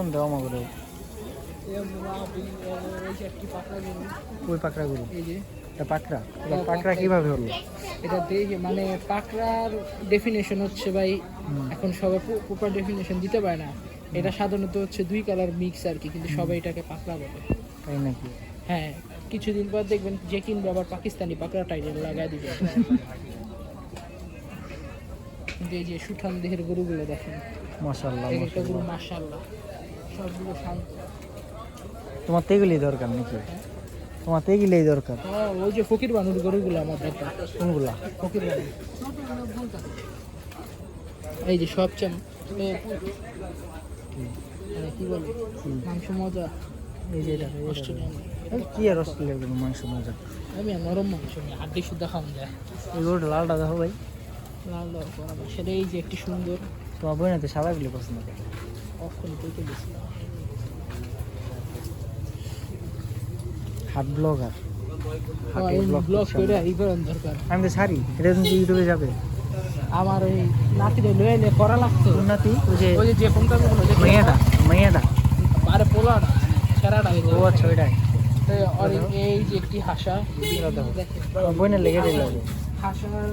ওজন দেওয়া করে ওই পাকড়াগুলো এই যে এটা পাকড়া পাকড়া কিভাবে হলো এটা দেখে মানে পাকড়ার ডেফিনেশন হচ্ছে ভাই এখন সবাই প্রপার ডেফিনেশন দিতে পারে না। এটা সাধারণত হচ্ছে দুই কালার মিক্স আর কি, কিন্তু সবাই এটাকে পাকড়া বলে। তাই নাকি? হ্যাঁ, কিছুদিন পর দেখবেন যে কিনবে আবার পাকিস্তানি পাকড়া টাইটেল লাগাই দিবে। কিন্তু এই যে সুঠাম দেহের গরুগুলো দেখেন, মাশাআল্লাহ একটা গরু মাশাআল্লাহ সবগুলো শান্ত। তোমার তো এগুলোই দরকার নাকি? তোমার তো এগুলোই দরকার। হ্যাঁ, ওই যে ফকির বানুর গরুগুলো আমার দরকার। কোনগুলা? ফকির বানু। এই যে সব চাম কি বলে মাংস মজা। এই যে এটা অস্ট্রেলিয়ান কি আর অস্ট্রেলিয়ার কোনো মাংস মজা? আমি নরম মাংস হাড্ডি শুদ্ধ খাওয়া যায়। এই গরুটা লালটা দেখো ভাই, লাল লাল করা সেটা এই যে একটি সুন্দর। তোমার বই না তো সাদাগুলো পছন্দ করে। অক্ষণ পেতে দিয়েছিলাম হাট ব্লগার ব্লগ করে এই করার দরকার। আমি তো ছাড়ি, এটা কিন্তু ইউটিউবে যাবে। আমার ওই নাতিরে লয়ে এনে করা লাগতো। উন্নতি ওই যে ফোনটা মেয়েটা আরে পোলাটা সেরাটা ও আচ্ছা ওইটাই। এই যে একটি হাসা বইনে লেগে দিল হাসার